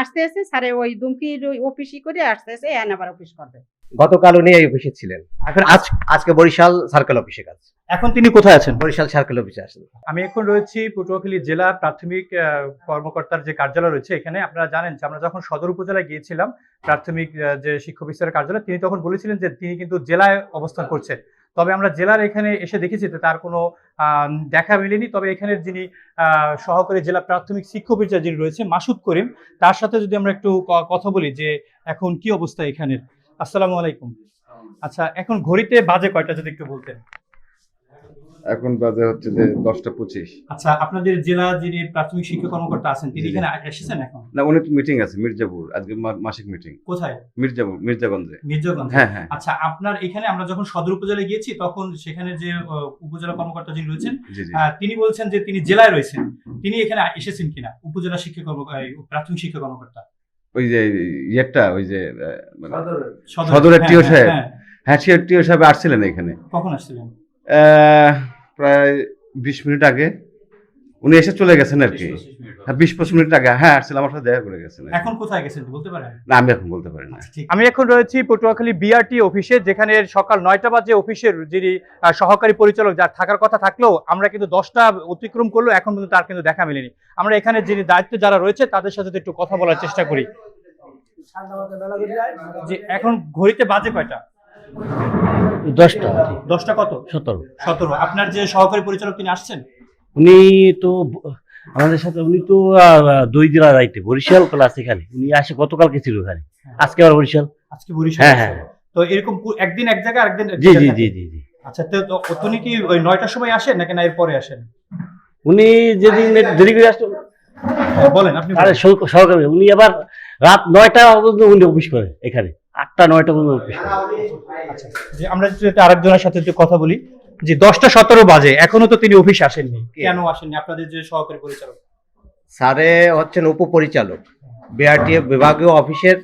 আসতে আসতে স্যারে ওই দুমকির ওই অফিসই করে আসতে আসতে এখন আবার অফিস করবে। গতকাল উনি এই অফিসে ছিলেন, এখন আজকে বরিশাল সার্কেল অফিসে কাজ, এখন তিনি কোথায় আছেন? বরিশাল সার্কেল অফিসে আসেন। আমি এখন রয়েছি পটুয়াখালী জেলা প্রাথমিক কর্মকর্তার যে কার্যালয় রয়েছে এখানে। আপনারা জানেন যে আমরা যখন সদর উপজেলায় গিয়েছিলাম প্রাথমিক যে শিক্ষা অফিসারের কার্যালয়, তিনি তখন বলেছিলেন যে তিনি কিন্তু জেলায় অবস্থান করছেন। তবে আমরা জেলার এখানে এসে দেখেছি যে তার কোনো দেখা মেলেনি। তবে এখানের যিনি সহকারী জেলা প্রাথমিক শিক্ষা অফিসার যিনি রয়েছে মাসুদ করিম, তার সাথে যদি আমরা একটু কথা বলি যে এখন কি অবস্থা এখানের। আসসালামু আলাইকুম। আচ্ছা, এখন ঘড়িতে বাজে কয়টা যদি একটু বলতেন? এখন বাজে হচ্ছে যে 10টা 25। আচ্ছা, আপনাদের জেলা যিনি প্রাথমিক শিক্ষা কর্মকর্তা আছেন তিনি এখানে এসেছেন এখন? না, উনি তো মিটিং আছে মির্জাপুর, আজকে মাসিক মিটিং। কোথায়? মির্জাপুর, মির্জাগঞ্জে। মির্জাগঞ্জ। হ্যাঁ হ্যাঁ। আচ্ছা, আপনার এখানে আমরা যখন সদর উপজেলায় গিয়েছি তখন সেখানে যে উপজেলা কর্মকর্তা যিনি রয়েছেন জি জি। তিনি বলছেন যে তিনি জেলায় রয়েছেন। তিনি এখানে এসেছেন কিনা উপজেলা শিক্ষা প্রাথমিক শিক্ষা কর্মকর্তা? ওই যে ইয়েটা, ওই যে সদরের টিও সাহেব, হ্যাঁ টিও সাহেব আসছিলেন এখানে। কখন আসছিলেন? প্রায় 20 মিনিট আগে উনি এসে চলে গেছেন আর কি। হ্যাঁ, 20-25 মিনিট আগে হ্যাঁ আসছিলাম, আমার সাথে দেখা করে গেছেন। এখন কোথায় গেছেন বলতে পারেন? না, আমি এখন বলতে পারি না। আমি এখন রয়েছি পটুয়াখালী বিআরটি অফিসে, যেখানে সকাল 9টা বাজে অফিসের যিনি সহকারী পরিচালক যার থাকার কথা থাকলেও আমরা কিন্তু 10টা অতিক্রম করলো, এখন পর্যন্ত তার কিন্তু দেখা মেলেনি। আমরা এখানে যিনি দায়িত্বে যারা রয়েছে তাদের সাথে একটু কথা বলার চেষ্টা করি যে এখন ঘড়িতে বাজে কয়টা? 10টা। 10টা কত? 17। আপনার যে সহকারী পরিচালক তিনি আসছেন? উনি তো আমাদের সাথে, উনি তো 2 জেলা দায়িত্বে, বরিশাল প্লাস এখানে উনি আসে গতকালকে ছিল এখানে, আজকে আবার বরিশাল। আজকে বরিশাল? হ্যাঁ হ্যাঁ। তো এরকম একদিন এক জায়গায় আরেকদিন জি জি জি জি জি। আচ্ছা, তো উনি কি ওই 9টার সময় আসেন নাকি না এর পরে আসেন? উনি যেদিন দেরি করে আসতো বলেন আপনি। আরে সহকারী উনি আবার রাত 9টা পর্যন্ত উনি অফিস করে এখানে, 8টা-9টা পর্যন্ত অফিস করে। আচ্ছা, যে আমরা যদি আরেকজনের সাথে একটু কথা বলি যে 10টা 17 বাজে এখনো তো তিনি অফিসে আসেননি, কেন আসেননি আপনাদের যে সহকারী পরিচালক? স্যারে হচ্ছেন উপপরিচালক, বিআরটিএফ বিভাগীয় অফিসের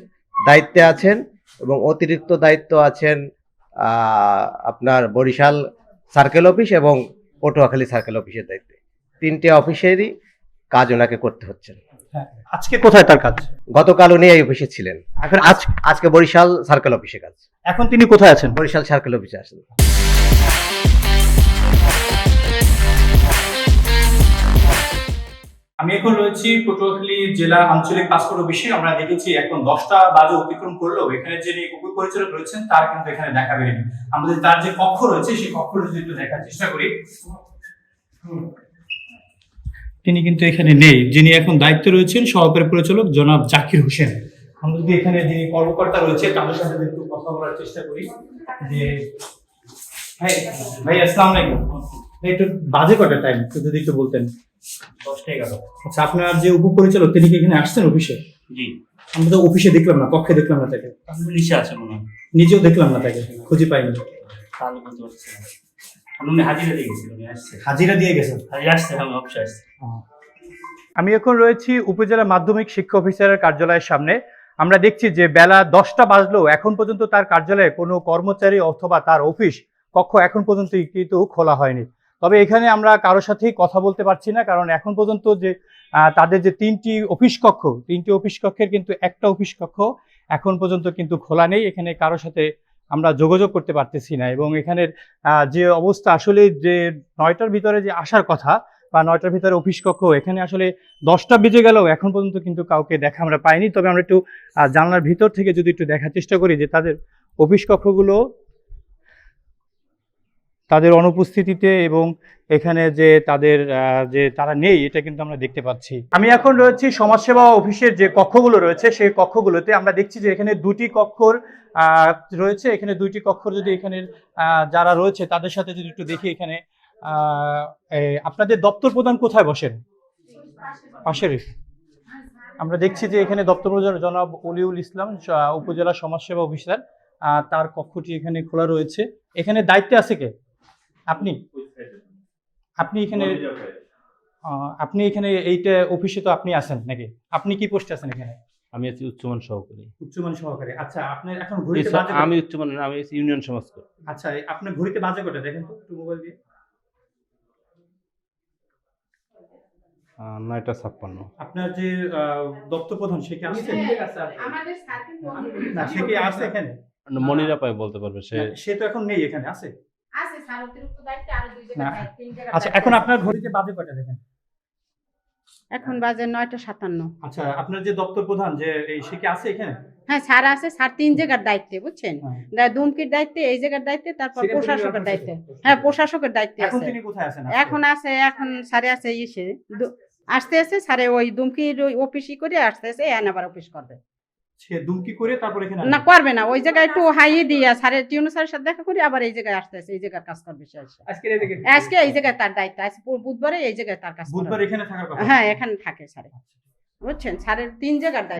দায়িত্বে আছেন এবং অতিরিক্ত দায়িত্ব আছেন আপনার বরিশাল সার্কেল অফিস এবং পটুয়াখালী সার্কেল অফিসের দায়িত্বে। 3টে অফিসেরই কাজ ওনাকে করতে হচ্ছে। হ্যাঁ, আজকে কোথায় তার কাজ? গতকাল উনি এই অফিসে ছিলেন, এখন আজকে বরিশাল সার্কেল অফিসে কাজ। এখন তিনি কোথায় আছেন? বরিশাল সার্কেল অফিসে আসেন। আমি এখন রয়েছি পটুয়াখালী জেলা আঞ্চলিক পাসপোর্ট অফিসে। আমরা দেখেছি এখন 10টা বাজে অতিক্রম করলেও এখানে যিনি উপপরিচালক রয়েছেন তার কিন্তু এখানে দেখা বেরোয়নি। আমাদের তার যে কক্ষ রয়েছে সেই কক্ষটা যদি একটু দেখার চেষ্টা করি, তিনি কিন্তু এখানে নেই। যিনি এখন দায়িত্বে রয়েছেন সহকারী পরিচালক জনাব জাকির হোসেন। আমরা যদি এখানে যিনি কর্মকর্তা রয়েছে তাদের সাথে একটু কথা বলার চেষ্টা করি যে ভাই আসসালামু আলাইকুম। একটু বাজে কটা টাইম যদি একটু বলতেন? 10টা-11। আচ্ছা, আপনার যে উপপরিচালক তিনি কি এখানে আসছেন অফিসে? জি। আমরা তো অফিসে দেখলাম না, কক্ষে দেখলাম না তাকে। নিচে আছে মনে হয়। নিজেও দেখলাম না তাকে, খুঁজে পাইনি। তাহলে বলতে পারছি না। উনি হাজিরা দিয়ে গেছিল, উনি আসছে। হাজিরা দিয়ে গেছেন? হাজিরা আসছে, আমি অফিসে আসছে। আমি এখন রয়েছি উপজেলা মাধ্যমিক শিক্ষা অফিসারের কার্যালয়ের সামনে। আমরা দেখছি যে বেলা 10টা বাজলেও এখন পর্যন্ত তার কার্যালয়ে কোনো কর্মচারী অথবা তার অফিস কক্ষ এখন পর্যন্ত কিন্তু খোলা হয়নি। তবে এখানে আমরা কারোর সাথেই কথা বলতে পারছি না, কারণ এখন পর্যন্ত যে তাদের যে 3টি অফিস কক্ষ, 3টি অফিস কক্ষের কিন্তু একটা অফিস কক্ষ এখন পর্যন্ত কিন্তু খোলা নেই। এখানে কারোর সাথে আমরা যোগাযোগ করতে পারতেছি না। এবং এখানের যে অবস্থা আসলে যে 9টার ভিতরে যে আসার কথা বা 9টার ভিতরে অফিস কক্ষ, এখানে আসলে 10টা বেজে গেলেও এখন পর্যন্ত কিন্তু কাউকে দেখা আমরা পাইনি। তবে আমরা একটু জানলার ভিতর থেকে যদি একটু দেখার চেষ্টা করি যে তাদের অফিস কক্ষগুলো তাদের অনুপস্থিতিতে এবং এখানে যে তাদের যে তারা নেই এটা কিন্তু আমরা দেখতে পাচ্ছি। আমি এখন রয়েছি সমাজসেবা অফিসের যে কক্ষগুলো রয়েছে সেই কক্ষগুলোতে। আমরা দেখছি যে এখানে 2টি কক্ষর রয়েছে। এখানে 2টি কক্ষর যদি এখানের যারা রয়েছে তাদের সাথে যদি একটু দেখি, এখানে আপনাদের দপ্তর প্রধান কোথায় বসেন? পাশের। আমরা দেখছি যে এখানে দপ্তর প্রধান জনাব অলিউল ইসলাম, উপজেলা সমাজসেবা অফিসার, তার কক্ষটি এখানে খোলা রয়েছে। এখানে দায়িত্বে আছে কে? আপনি এখানে এইটা অফিসে তো আপনি আছেন নাকি? আপনি কি পোস্টে আছেন এখানে? আমি আছি উচ্চমান সহকারী। উচ্চমান সহকারী। আচ্ছা, আপনার এখন ঘড়িতে বাজে? আমি উচ্চমান, আমি ইউনিয়ন সমাজকর্মী। আচ্ছা, আপনার ঘড়িতে বাজে কটা দেখেন তো একটু মোবাইল দিয়ে। 9:56। আপনার যে দপ্তর প্রধান সে কি আসছে? আমাদের সার্কেল না, সে কি আসছে এখানে? মনিরা পায় বলতে পারবে সে। না, সে তো এখন নেই এখানে, আছে? আছে স্যার, অতিরিক্ত দায়িত্বে আরো 2 না। জায়গায় দায়িত্ব, 3 জায়গায় আচ্ছা, এখন আপনার ঘড়িতে বাজে কয়টা দেখেন? এখন বাজে 9:57। আচ্ছা, আপনার যে দপ্তর প্রধান যে সে কি আছে এখানে? হ্যাঁ স্যার আছে, স্যার 3 জায়গার দায়িত্বে, বুঝছেন? হ্যাঁ। দুমকির দায়িত্বে, এই জায়গার দায়িত্বে, তারপর সেটা প্রশাসকের পরিবার দায়িত্বে। প্রশাসক। হ্যাঁ, প্রশাসকের দায়িত্বে এখন আছে। তিনি কোথায় আছেন? এখন স্যারে আছে ইসে আসতে স্যারে ওই দুমকির ওই অফিসই করে আসতেছে, এখন আবার অফিস করবে। সে দুমকি করে তারপর এখানে না আসবে? করবে না, ওই জায়গায় একটু হাইয়ে দিয়ে স্যারের টিউনো স্যারের সাথে দেখা করে আবার এই জায়গায় আসতেছে, এই জায়গার কাজ করবে সে এসে। আজকে এই জায়গায় তার দায়িত্ব আছে, বুধবারে এই জায়গায় তার কাজ করবে। বুধবার এখানে থাকার কথা। হ্যাঁ, এখানে থাকে স্যারে, বুঝছেন? স্যারের 3 জায়গার দায়িত্ব।